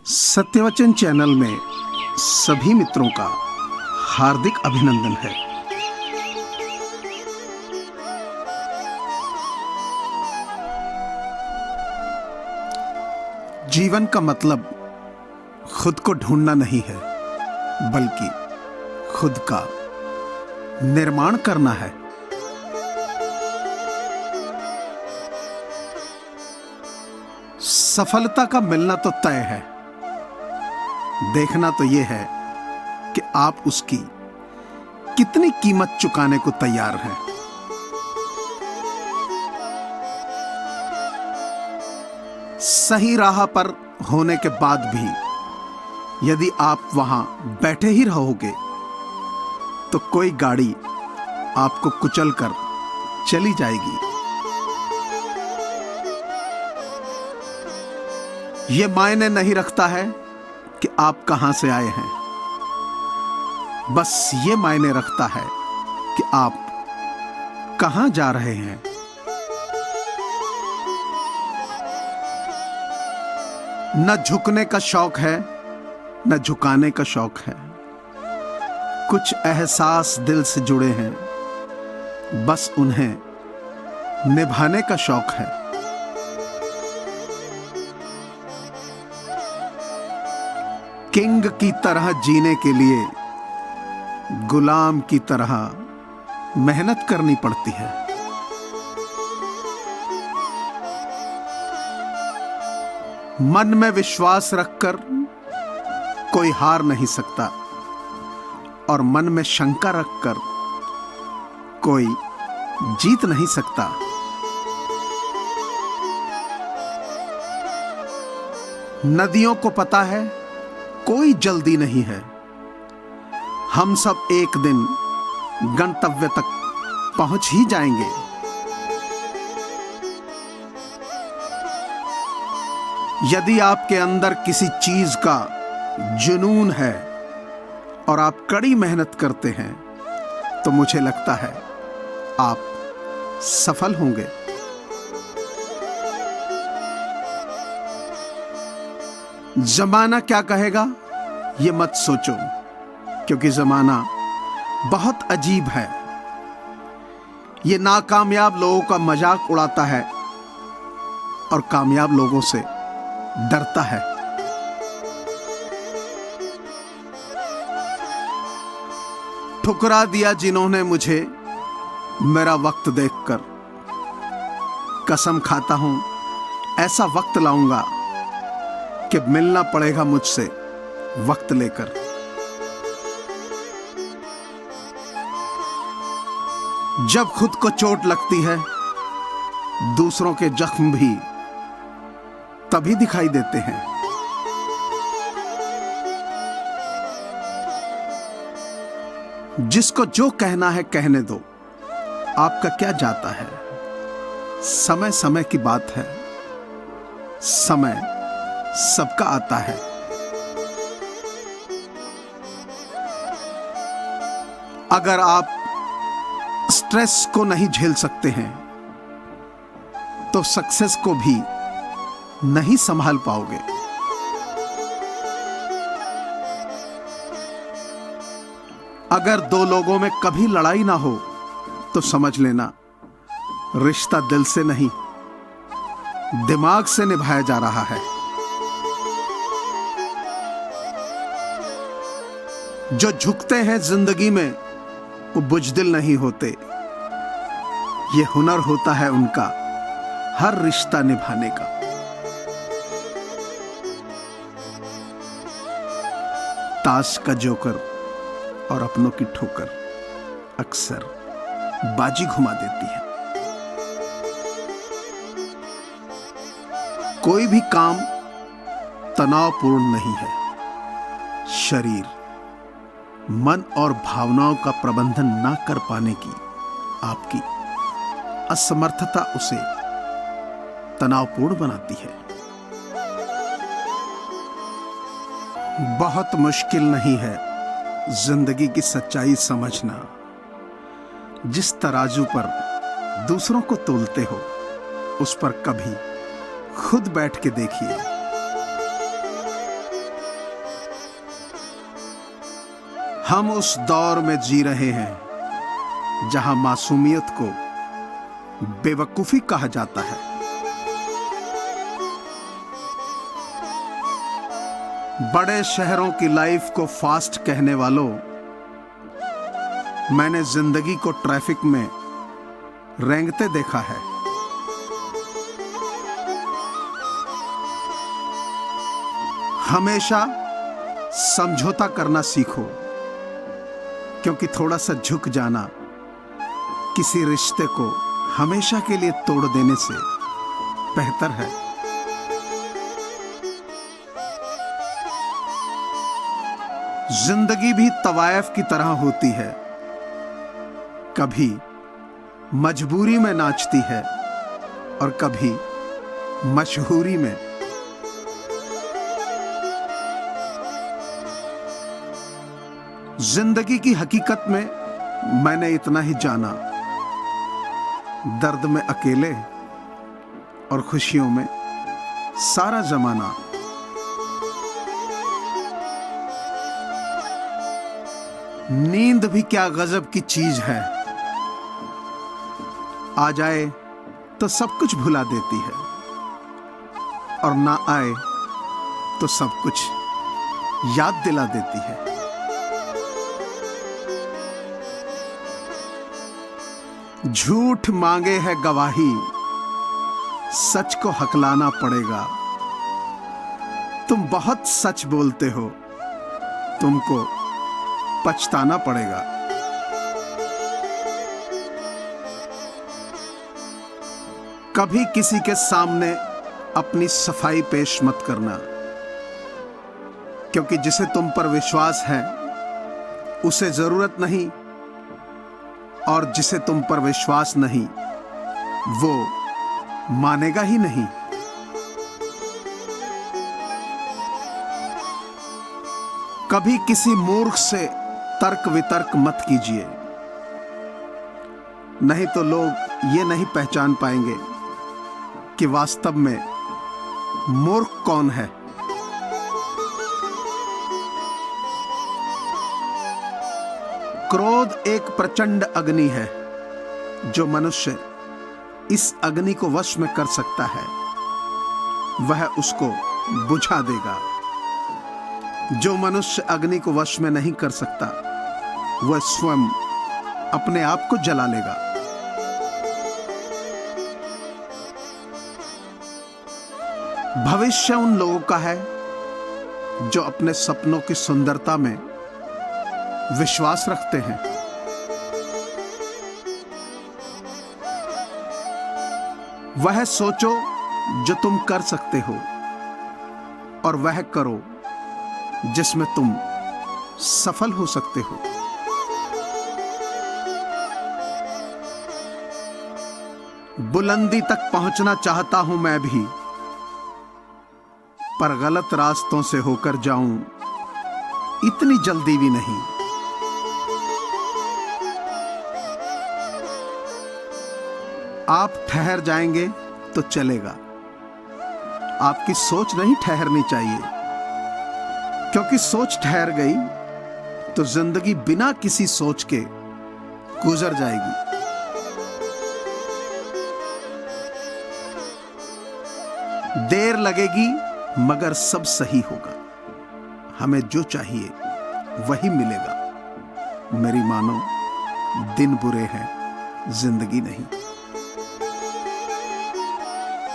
सत्यवचन channel में सभी मित्रों का हार्दिक अभिनंदन है। जीवन का मतलब खुद को ढूंढना नहीं है, बल्कि खुद का निर्माण करना है। सफलता का मिलना तो तय है, देखना तो यह है कि आप उसकी कितनी कीमत चुकाने को तैयार हैं। सही राह पर होने के बाद भी यदि आप वहां बैठे ही रहोगे तो कोई गाड़ी आपको कुचलकर चली जाएगी। यह मायने नहीं रखता है कि आप कहां से आए हैं, बस ये मायने रखता है कि आप कहां जा रहे हैं। न झुकने का शौक है, न झुकाने का शौक है। कुछ एहसास दिल से जुड़े हैं, बस उन्हें निभाने का शौक है। किंग की तरह जीने के लिए गुलाम की तरह मेहनत करनी पड़ती है। मन में विश्वास रखकर कोई हार नहीं सकता और मन में शंका रखकर कोई जीत नहीं सकता। नदियों को पता है कोई जल्दी नहीं है, हम सब एक दिन गंतव्य तक पहुंच ही जाएंगे। यदि आपके अंदर किसी चीज का जुनून है और आप कड़ी मेहनत करते हैं तो मुझे लगता है आप सफल होंगे। जमाना क्या कहेगा ये मत सोचो, क्योंकि जमाना बहुत अजीब है। ये नाकामयाब लोगों का मजाक उड़ाता है और कामयाब लोगों से डरता है। ठुकरा दिया जिन्होंने मुझे मेरा वक्त देखकर, कसम खाता हूं ऐसा वक्त लाऊंगा कि मिलना पड़ेगा मुझसे वक्त लेकर। जब खुद को चोट लगती है, दूसरों के जख्म भी तभी दिखाई देते हैं। जिसको जो कहना है कहने दो, आपका क्या जाता है। समय समय की बात है, समय सबका आता है। अगर आप स्ट्रेस को नहीं झेल सकते हैं तो सक्सेस को भी नहीं संभाल पाओगे। अगर दो लोगों में कभी लड़ाई ना हो तो समझ लेना रिश्ता दिल से नहीं, दिमाग से निभाया जा रहा है। जो झुकते हैं जिंदगी में वो बुजदिल नहीं होते, ये हुनर होता है उनका हर रिश्ता निभाने का। ताश का जोकर और अपनों की ठोकर अक्सर बाजी घुमा देती है। कोई भी काम तनावपूर्ण नहीं है। शरीर, मन और भावनाओं का प्रबंधन ना कर पाने की आपकी असमर्थता उसे तनावपूर्ण बनाती है। बहुत मुश्किल नहीं है जिंदगी की सच्चाई समझना। जिस तराजू पर दूसरों को तोलते हो, उस पर कभी खुद बैठ के देखिए। हम उस दौर में जी रहे हैं जहां मासूमियत को बेवकूफी कहा जाता है। बड़े शहरों की लाइफ को फास्ट कहने वालों, मैंने जिंदगी को ट्रैफिक में रेंगते देखा है। हमेशा समझौता करना सीखो, क्योंकि थोड़ा सा झुक जाना किसी रिश्ते को हमेशा के लिए तोड़ देने से बेहतर है। जिंदगी भी तवायफ की तरह होती है, कभी मजबूरी में नाचती है और कभी मशहूरी में। जिंदगी की हकीकत में मैंने इतना ही जाना, दर्द में अकेले और खुशियों में सारा जमाना। नींद भी क्या गजब की चीज है, आ जाए तो सब कुछ भुला देती है और ना आए तो सब कुछ याद दिला देती है। झूठ मांगे है गवाही, सच को हकलाना पड़ेगा। तुम बहुत सच बोलते हो, तुमको पछताना पड़ेगा। कभी किसी के सामने अपनी सफाई पेश मत करना, क्योंकि जिसे तुम पर विश्वास है उसे जरूरत नहीं, और जिसे तुम पर विश्वास नहीं वो मानेगा ही नहीं। कभी किसी मूर्ख से तर्क वितर्क मत कीजिए, नहीं तो लोग ये नहीं पहचान पाएंगे कि वास्तव में मूर्ख कौन है। क्रोध एक प्रचंड अग्नि है, जो मनुष्य इस अग्नि को वश में कर सकता है वह उसको बुझा देगा। जो मनुष्य अग्नि को वश में नहीं कर सकता वह स्वयं अपने आप को जला लेगा। भविष्य उन लोगों का है जो अपने सपनों की सुंदरता में विश्वास रखते हैं। वह सोचो जो तुम कर सकते हो और वह करो जिसमें तुम सफल हो सकते हो। बुलंदी तक पहुंचना चाहता हूं मैं भी, पर गलत रास्तों से होकर जाऊं इतनी जल्दी भी नहीं। आप ठहर जाएंगे तो चलेगा, आपकी सोच नहीं ठहरनी चाहिए, क्योंकि सोच ठहर गई तो जिंदगी बिना किसी सोच के गुजर जाएगी। देर लगेगी मगर सब सही होगा। हमें जो चाहिए वही मिलेगा। मेरी मानो, दिन बुरे हैं, जिंदगी नहीं।